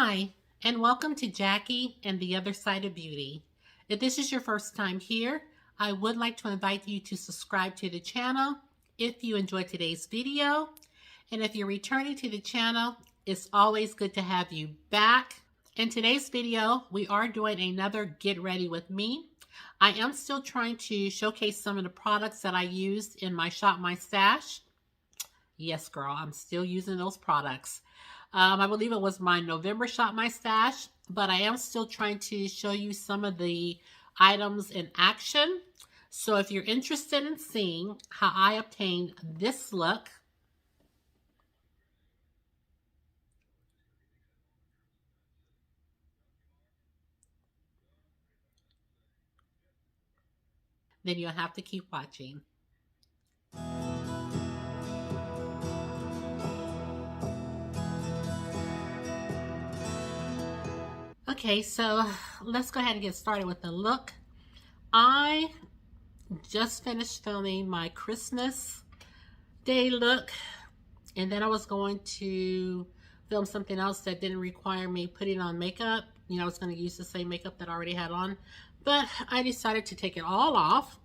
Hi, and welcome to Jackie and the Other Side of Beauty. If this is your first time here, I would like to invite you to subscribe to the channel if you enjoyed today's video. And if you're returning to the channel, it's always good to have you back. In today's video, we are doing another Get Ready With Me. I am still trying to showcase some of the products that I used in my Shop My Stash. Yes, girl, I'm still using those products. I believe it was my November Shop My Stash, but I am still trying to show you some of the items in action. So if you're interested in seeing how I obtained this look, then you'll have to keep watching. Okay, so let's go ahead and get started with the look. I just finished filming my Christmas Day look, and then I was going to film something else that didn't require me putting on makeup. You know, I was going to use the same makeup that I already had on, but I decided to take it all off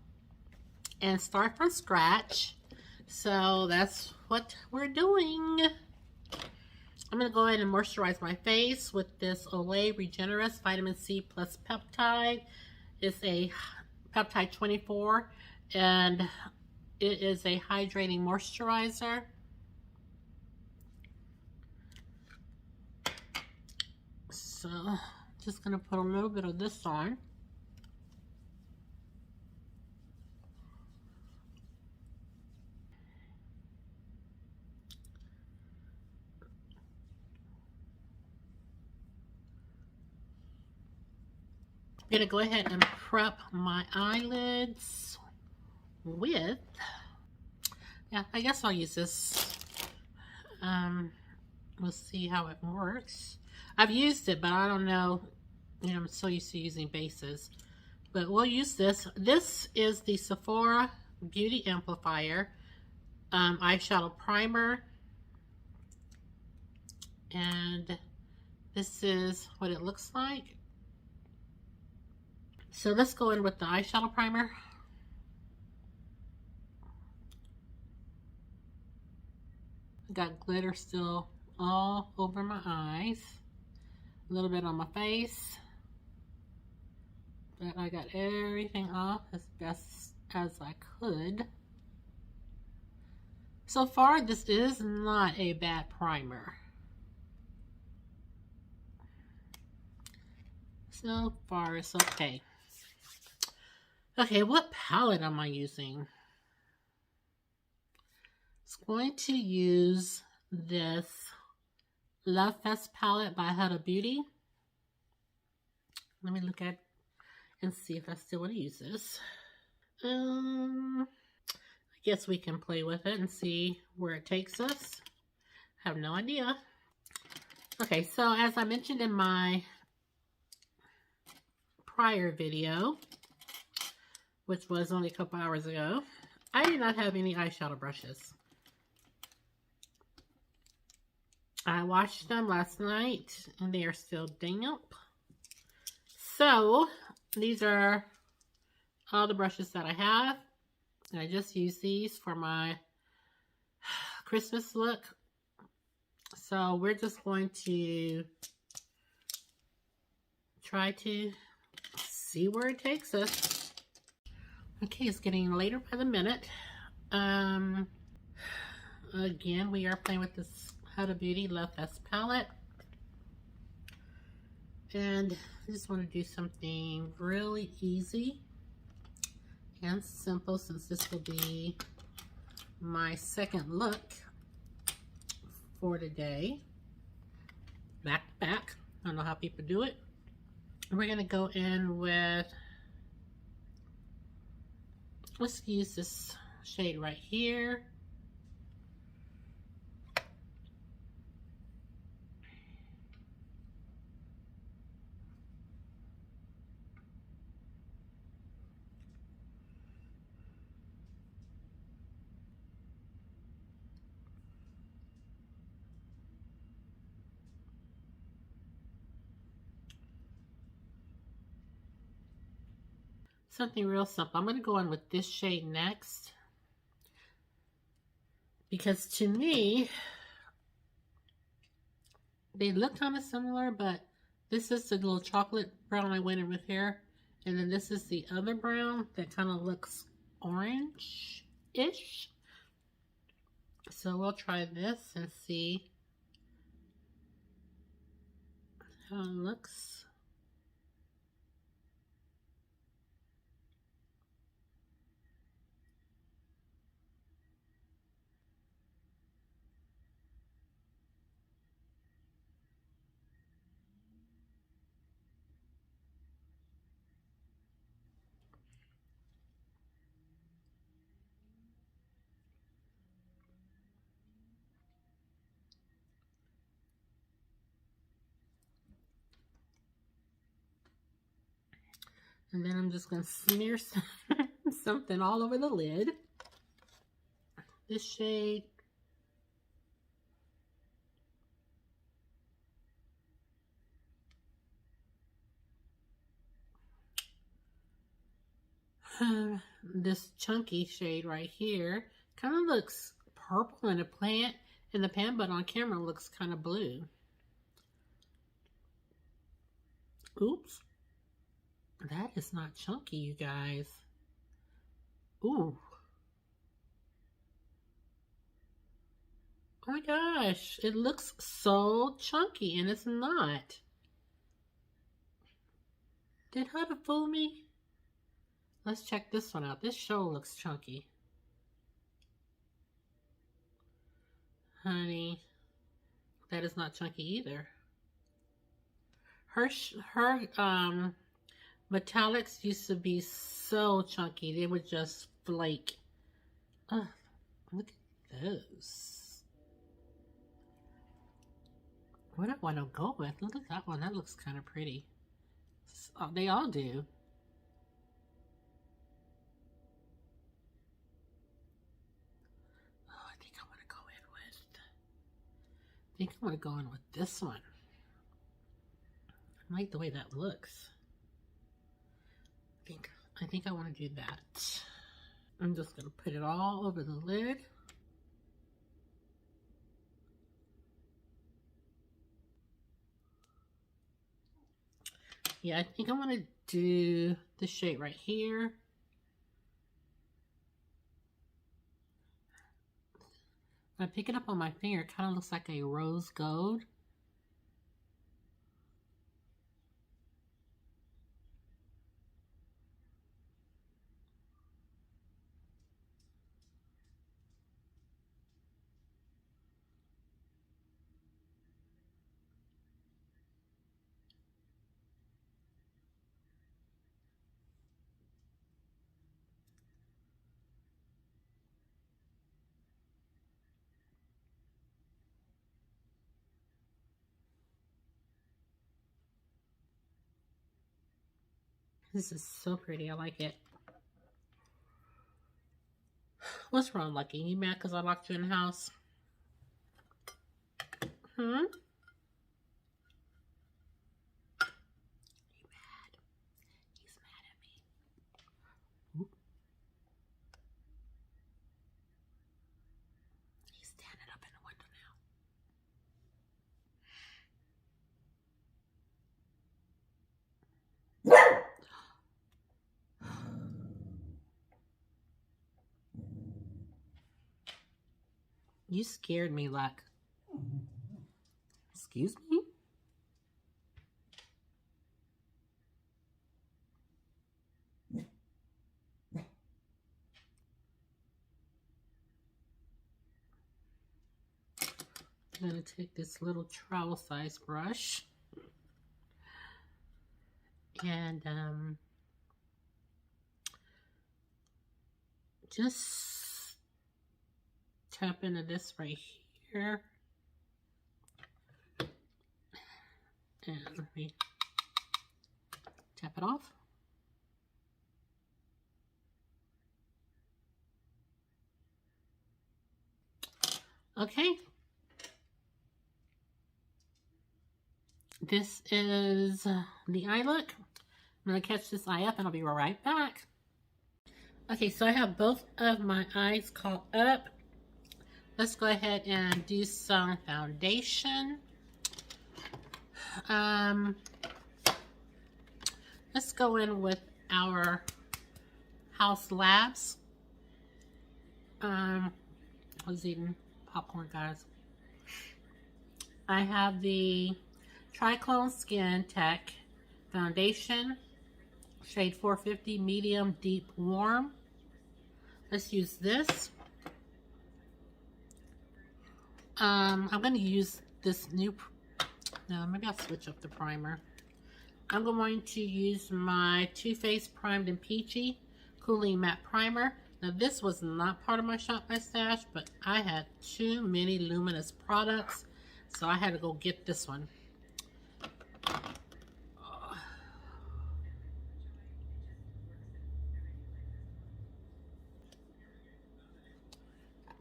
and start from scratch. So that's what we're doing. I'm going to go ahead and moisturize my face with this Olay Regenerist Vitamin C Plus Peptide. It's a Peptide 24, and it is a hydrating moisturizer. So, just going to put a little bit of this on. I'm going to go ahead and prep my eyelids with, yeah, I guess I'll use this. We'll see how it works. I've used it, but I don't know, you know, I'm so used to using bases. But we'll use this. This is the Sephora Beauty Amplifier eyeshadow primer. And this is what it looks like. So let's go in with the eyeshadow primer. Got glitter still all over my eyes. A little bit on my face. But I got everything off as best as I could. So far, this is not a bad primer. So far, it's okay. Okay, what palette am I using? I'm going to use this Love Fest palette by Huda Beauty. Let me look at and see if I still want to use this. I guess we can play with it and see where it takes us. I have no idea. Okay, so as I mentioned in my prior video, which was only a couple hours ago, I do not have any eyeshadow brushes. I washed them last night and they are still damp. So these are all the brushes that I have. And I just use these for my Christmas look. So we're just going to try to see where it takes us. Okay, it's getting later by the minute. Again, we are playing with this Huda Beauty Love Fest palette. And I just want to do something really easy and simple, since this will be my second look for today. Back to back. I don't know how people do it. We're going to go in with, let's use this shade right here. something real simple. I'm going to go on with this shade next. Because to me, they look kind of similar, but this is the little chocolate brown I went in with here. And then this is the other brown that kind of looks orange-ish. So we'll try this and see how it looks. And then I'm just going to smear something all over the lid. This shade. This chunky shade right here kind of looks purple in the pan, but on camera looks kind of blue. Oops. That is not chunky, you guys. Ooh. Oh my gosh, it looks so chunky and it's not. Did Huda fool me? Let's check this one out. This show looks chunky. Honey, that is not chunky either. Her metallics used to be so chunky. They would just flake. Ugh, look at those. What do I want to go with? Look at that one. That looks kind of pretty. Oh, they all do. Oh, I think I want to go in with... I think I want to go in with this one. I like the way that looks. I think I want to do that. I'm just going to put it all over the lid. Yeah, I think I want to do this shade right here. When I pick it up on my finger, it kind of looks like a rose gold. This is so pretty. I like it. What's wrong, Lucky? You mad because I locked you in the house? Hmm? You mad? He's mad at me. Oop. He's standing up in the window now. You scared me, Luck. Excuse me? I'm going to take this little trowel size brush and just tap into this right here. And let me tap it off. Okay. This is the eye look. gonna catch this eye up and I'll be right back. Okay, so I have both of my eyes caught up. Let's go ahead and do some foundation. Let's go in with our House Labs. I was eating popcorn, guys. I have the Triclone Skin Tech Foundation, shade 450, medium, deep, warm. Let's use this. I'm going to use this new, no, maybe I'll switch up the primer. I'm going to use my Too Faced Primed and Peachy Cooling Matte Primer. Now this was not part of my Shop My Stash, but I had too many luminous products, so I had to go get this one.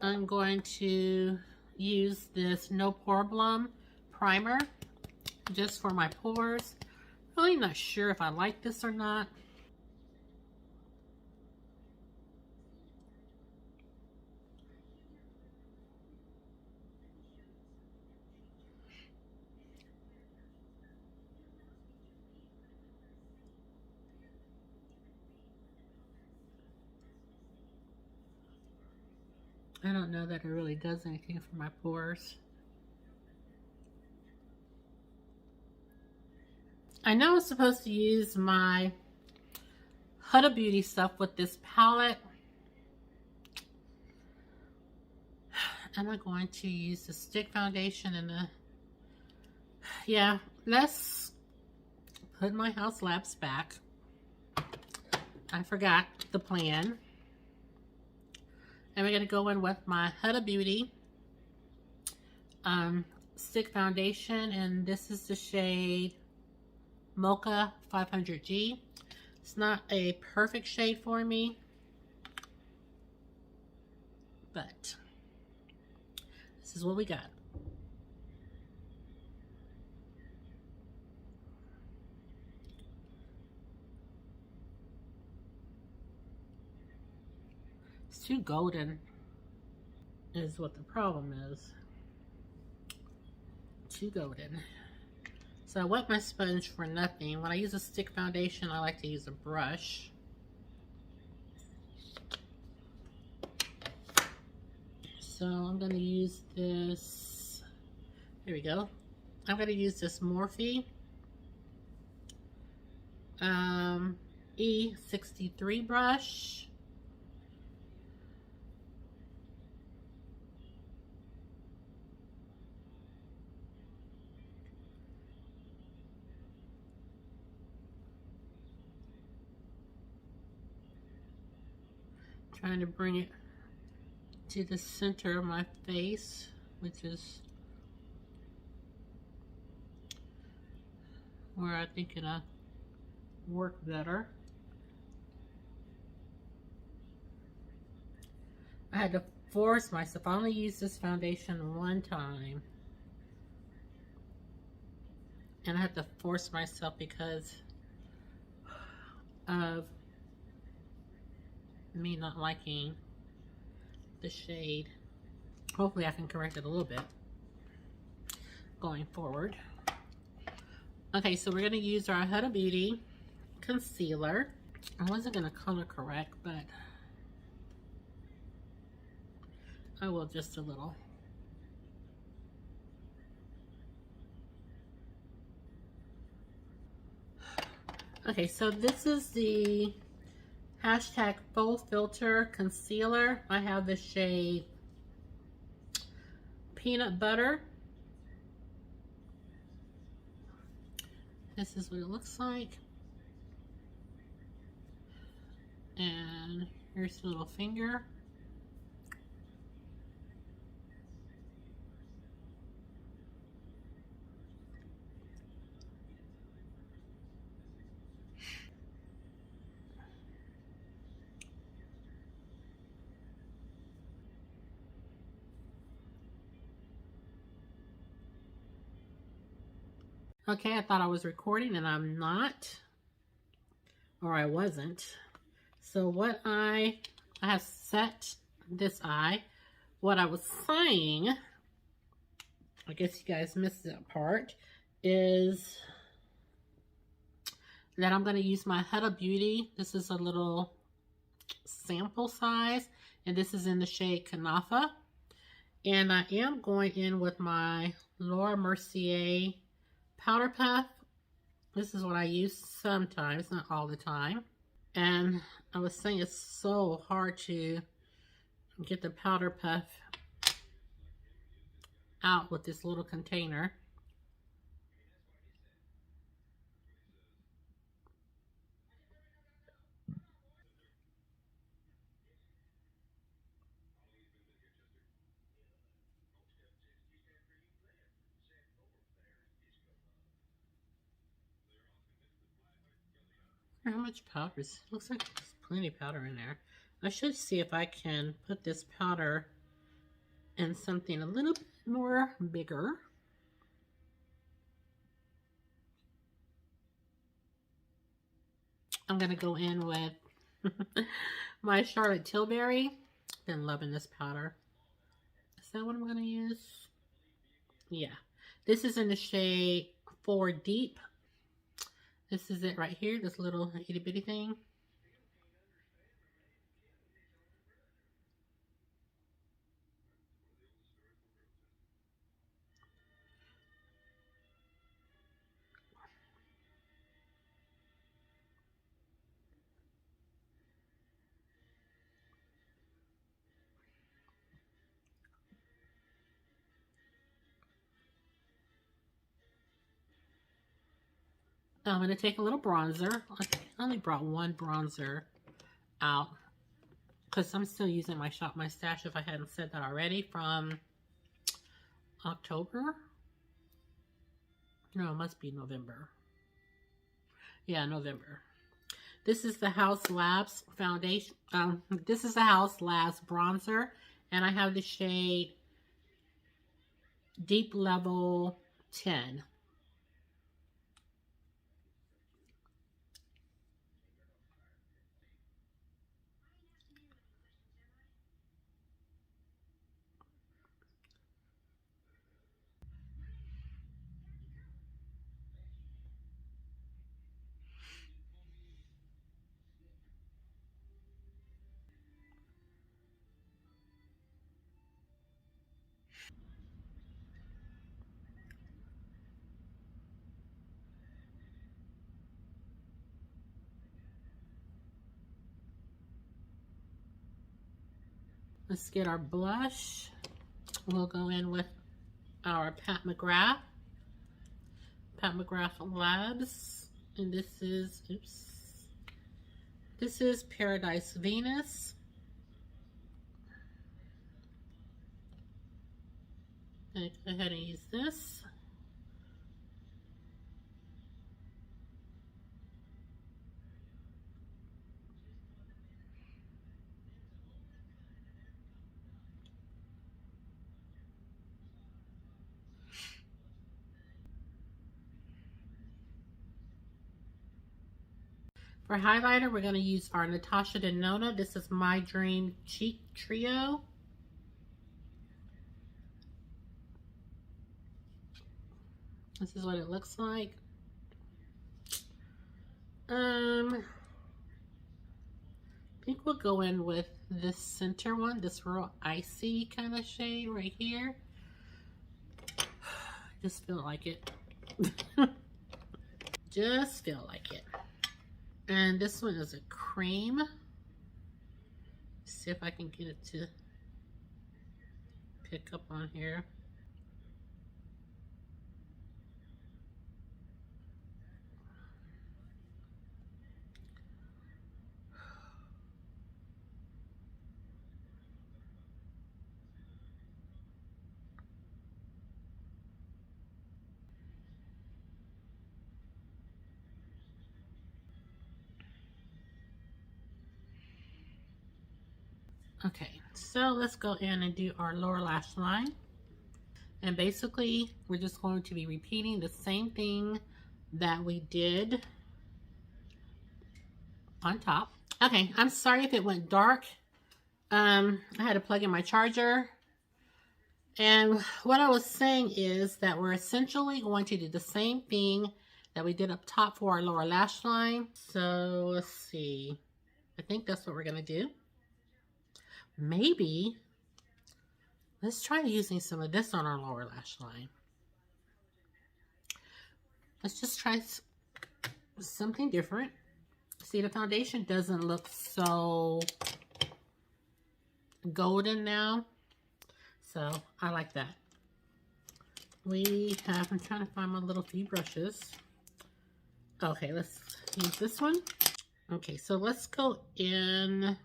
I'm going to use this No Problem primer just for my pores. Really not sure if I like this or not. I don't know that it really does anything for my pores. I know I'm supposed to use my Huda Beauty stuff with this palette. And I'm going to use the stick foundation and the... Yeah, let's put my House Labs back. I forgot the plan. And we're going to go in with my Huda Beauty stick foundation, and this is the shade Mocha 500G. It's not a perfect shade for me, but this is what we got. It's too golden is what the problem is. Too golden. So I wet my sponge for nothing. When I use a stick foundation, I like to use a brush. So I'm going to use this. Here we go. I'm going to use this Morphe E63 brush. Trying to bring it to the center of my face, which is where I think it'll work better. I had to force myself. I only used this foundation one time, and I had to force myself because of me not liking the shade. Hopefully I can correct it a little bit going forward. Okay, so we're going to use our Huda Beauty concealer. I wasn't going to color correct, but I will just a little. Okay, so this is the hashtag Full Filter Concealer. I have the shade Peanut Butter. This is what it looks like. And here's the little finger. Okay, I thought I was recording and I'm not. or I wasn't. So what I have set this eye. What I was saying, I guess you guys missed that part, is that I'm going to use my Huda Beauty. This is a little sample size, and this is in the shade Kanafa. And I am going in with my Laura Mercier Powder Puff. This is what I use sometimes, not all the time. And I was saying it's so hard to get the powder puff out with this little container. How much powder is? Looks like there's plenty of powder in there. I should see if I can put this powder in something a little bit more bigger. I'm gonna go in with my Charlotte Tilbury. Been loving this powder. Is that what I'm gonna use? Yeah. This is in the shade 4 Deep. This is it right here, this little itty bitty thing. I'm going to take a little bronzer. I only brought one bronzer out because I'm still using my Shop My Stash, if I hadn't said that already, from October. No, it must be November. Yeah, November. This is the House Labs foundation. This is the House Labs bronzer, and I have the shade Deep Level 10. Let's get our blush. We'll go in with our Pat McGrath Labs. And this is, this is Paradise Venus. I'm going to go ahead and use this. For highlighter, we're going to use our Natasha Denona. This is My Dream Cheek Trio. This is what it looks like. I think we'll go in with this center one, this real icy kind of shade right here. Just feel like it. Just feel like it. And this one is a cream. Let's see if I can get it to pick up on here. Okay, so let's go in and do our lower lash line. And basically, we're just going to be repeating the same thing that we did on top. Okay, I'm sorry if it went dark. I had to plug in my charger. And what I was saying is that we're essentially going to do the same thing that we did up top for our lower lash line. So let's see. I think that's what we're going to do. Maybe let's try using some of this on our lower lash line. Let's just try something different. See, the foundation doesn't look so golden now. So I like that. I'm trying to find my little few brushes. Okay, let's use this one. Okay, so let's go in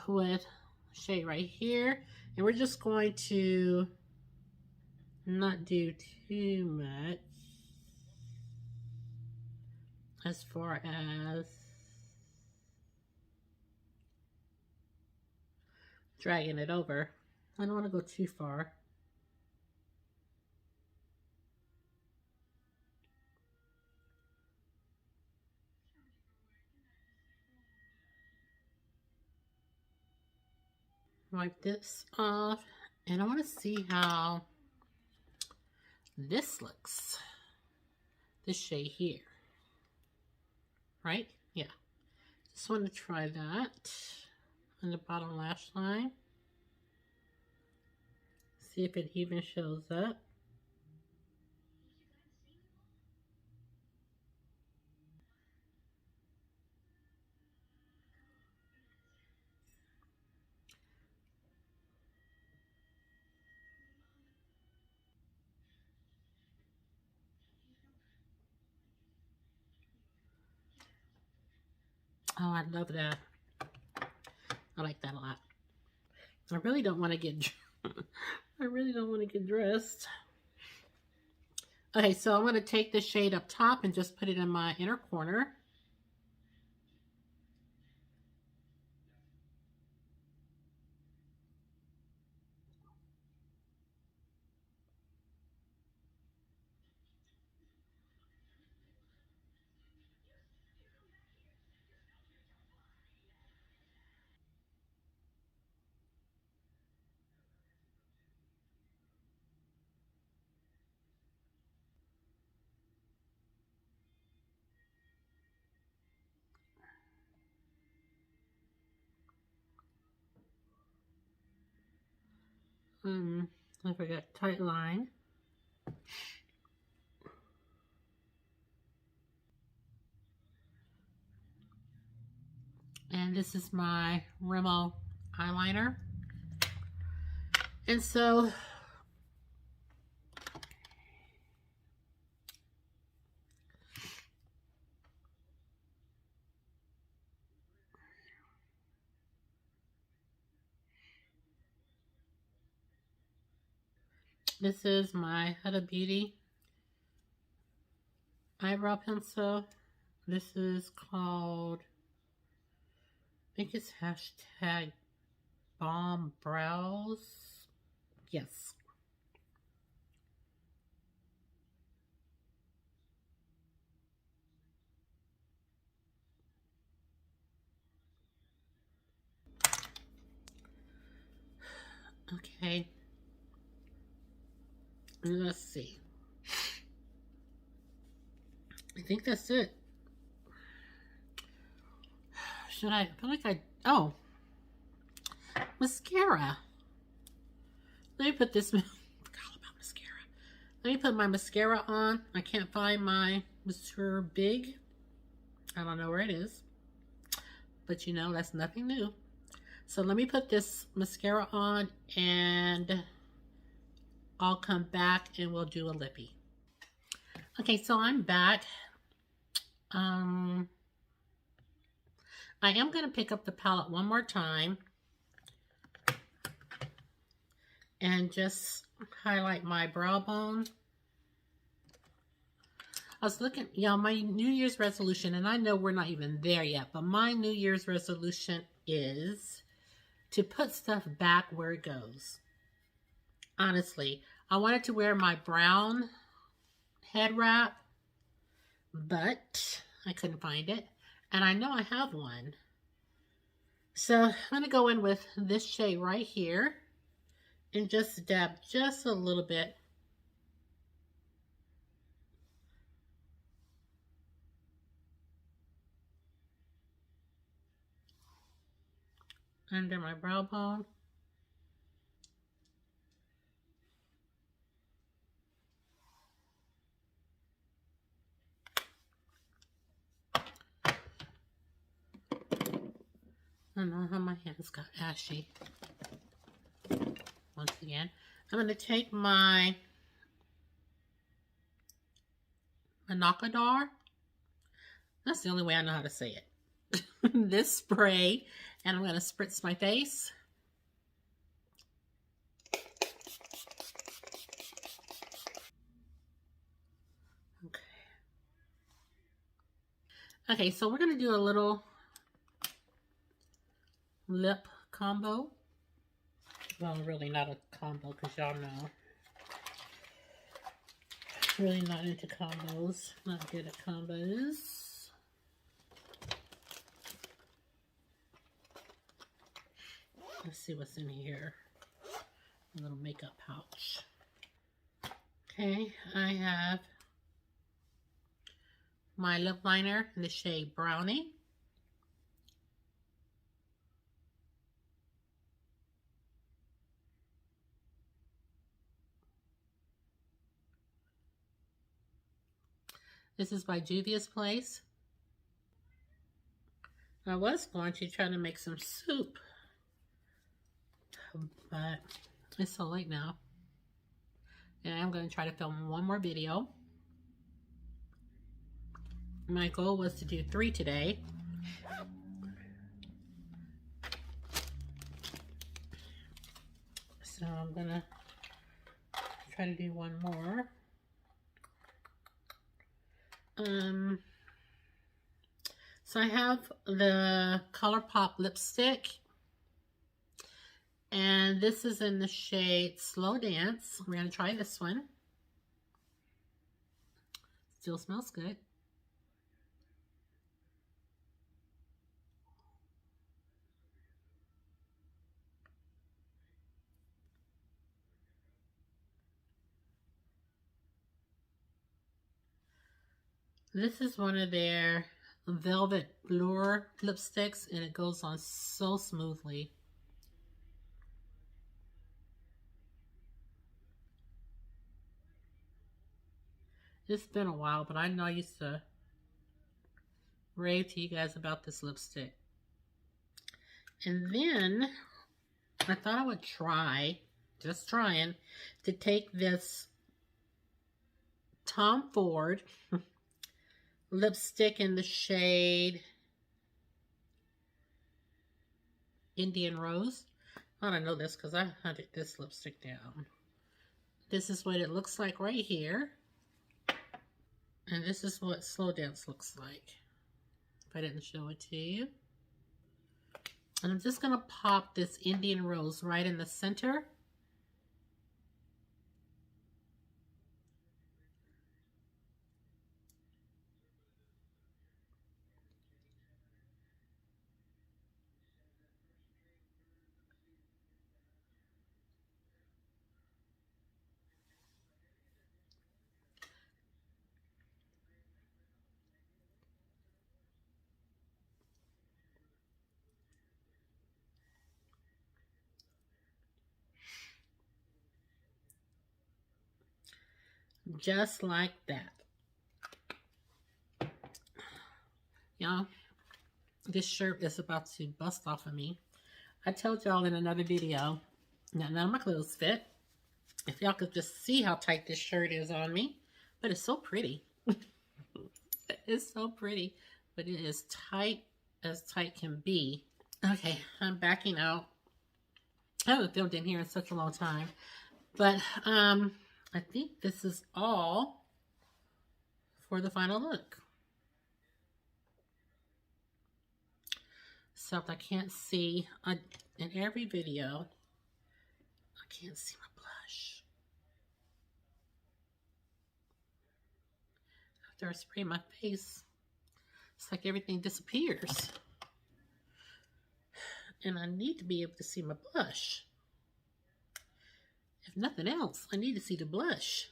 with shade right here. And we're just going to not do too much as far as dragging it over. I don't want to go too far. Wipe this off, and I want to see how this looks. This shade here, right? Yeah. Just want to try that on the bottom lash line. See if it even shows up. Oh, I love that. I like that a lot. I really don't want to get I really don't want to get dressed. Okay, so I'm going to take the shade up top and just put it in my inner corner. I forgot tight line. And this is my Rimmel eyeliner. And so this is my Huda Beauty eyebrow pencil. This is called, I think it's hashtag Bomb Brows. Yes. Okay. Let's see. I think that's it. Should I feel like oh, mascara. Let me put this, forgot all about mascara. Let me put my mascara on. I can't find my Mr. Big. I don't know where it is. But you know, that's nothing new. So let me put this mascara on and I'll come back and we'll do a lippy. Okay, so I'm back. I am going to pick up the palette one more time and just highlight my brow bone. I was looking, my New Year's resolution, and I know we're not even there yet, but my New Year's resolution is to put stuff back where it goes. Honestly, I wanted to wear my brown head wrap, but I couldn't find it. And I know I have one. So I'm going to go in with this shade right here and just dab just a little bit. Under my brow bone. I don't know how my hands got ashy. Once again, I'm going to take my Anakadar. That's the only way I know how to say it. This spray, and I'm going to spritz my face. Okay, so we're going to do a little lip combo. Well, really not a combo because y'all know. Really not into combos. Not good at combos. Let's see what's in here. A little makeup pouch. Okay, I have my lip liner in the shade Brownie. This is by Juvia's Place. I was going to try to make some soup, but it's so late now. And I'm going to try to film one more video. My goal was to do 3 today. So I'm going to try to do one more. So I have the ColourPop lipstick, and this is in the shade Slow Dance. We're going to try this one. Still smells good. This is one of their Velvet Blur lipsticks, and it goes on so smoothly. It's been a while, but I know I used to rave to you guys about this lipstick. And then I thought I would try, just trying, to take this Tom Ford lipstick in the shade Indian Rose. I don't know this because I hunted this lipstick down. This is what it looks like right here. And this is what Slow Dance looks like, if I didn't show it to you. And I'm just going to pop this Indian Rose right in the center. Just like that. Y'all, this shirt is about to bust off of me. I told y'all in another video, none of my clothes fit. If y'all could just see how tight this shirt is on me. But it's so pretty. It's so pretty. But it is tight as tight can be. Okay, I'm backing out. I haven't filmed in here in such a long time. But I think this is all for the final look. Except I can't see, in every video, I can't see my blush. After I spray my face, It's like everything disappears. And I need to be able to see my blush. If nothing else, I need to see the blush.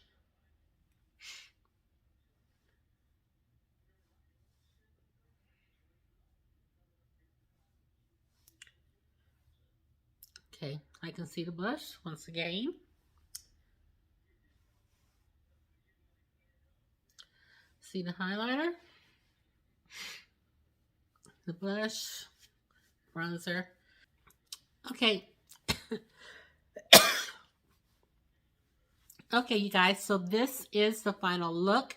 Okay, I can see the blush once again. See the highlighter, the blush, bronzer. Okay. Okay, you guys, so this is the final look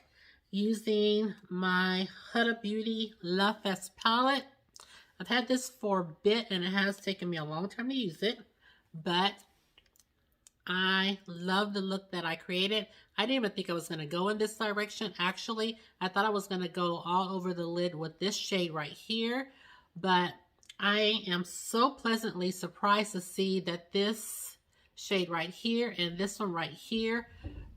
using my Huda Beauty Love Fest palette. I've had this for a bit and it has taken me a long time to use it, but I love the look that I created. I didn't even think I was going to go in this direction. Actually, I thought I was going to go all over the lid with this shade right here, but I am so pleasantly surprised to see that this shade right here and this one right here,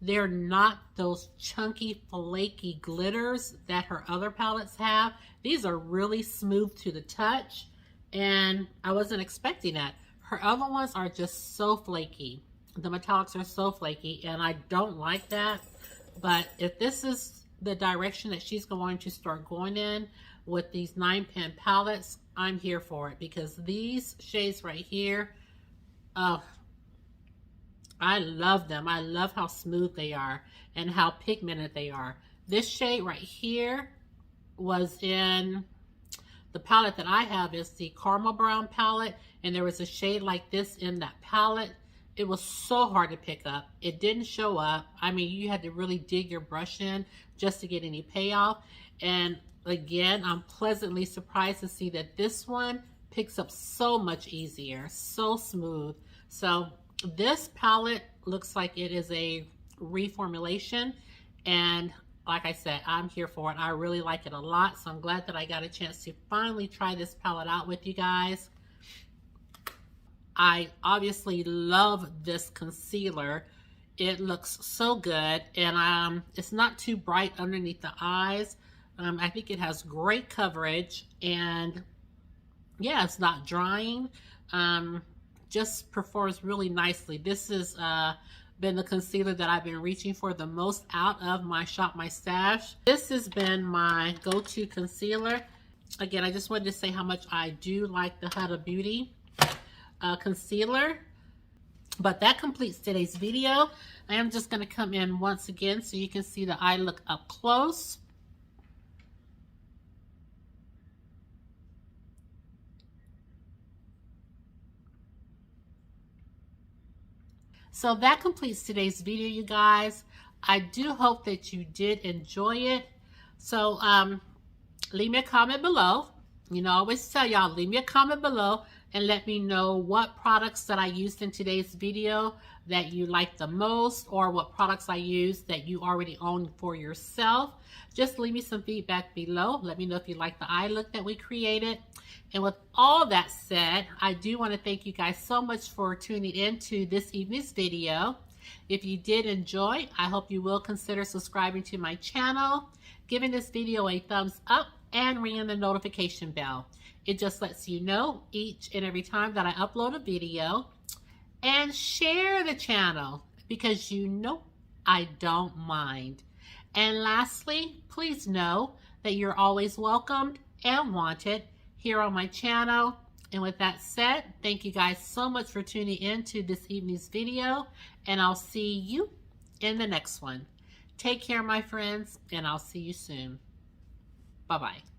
they're not those chunky, flaky glitters that her other palettes have. These are really smooth to the touch, and I wasn't expecting that. Her other ones are just so flaky. The metallics are so flaky, and I don't like that. But if this is the direction that she's going to start going in with these 9-pan palettes, I'm here for it, because these shades right here, oh, I love them. I love how smooth they are and how pigmented they are. This shade right here was in the palette that I have, is the Caramel Brown palette, and there was a shade like this in that palette. It was so hard to pick up. It didn't show up. I mean, you had to really dig your brush in just to get any payoff. And again, I'm pleasantly surprised to see that this one picks up so much easier, so smooth. So this palette looks like it is a reformulation, and like I said, I'm here for it. I really like it a lot, so I'm glad that I got a chance to finally try this palette out with you guys. I obviously love this concealer. It looks so good, and it's not too bright underneath the eyes. I think it has great coverage, and yeah, it's not drying. Just performs really nicely. This has been the concealer that I've been reaching for the most out of my Shop My Stash. This has been my go-to concealer. Again, I just wanted to say how much I do like the Huda Beauty concealer. But that completes today's video. I am just going to come in once again so you can see the eye look up close. So that completes today's video, you guys. I do hope that you did enjoy it. So leave me a comment below. You know, I always tell y'all, leave me a comment below and let me know what products that I used in today's video that you like the most, or what products I used that you already own for yourself. Just leave me some feedback below. Let me know if you like the eye look that we created. And with all that said, I do want to thank you guys so much for tuning in to this evening's video. If you did enjoy, I hope you will consider subscribing to my channel, giving this video a thumbs up, and ringing the notification bell. It just lets you know each and every time that I upload a video. And share the channel, because you know I don't mind. And lastly, please know that you're always welcomed and wanted here on my channel. And with that said, thank you guys so much for tuning in to this evening's video, and I'll see you in the next one. Take care, my friends, and I'll see you soon. Bye-bye.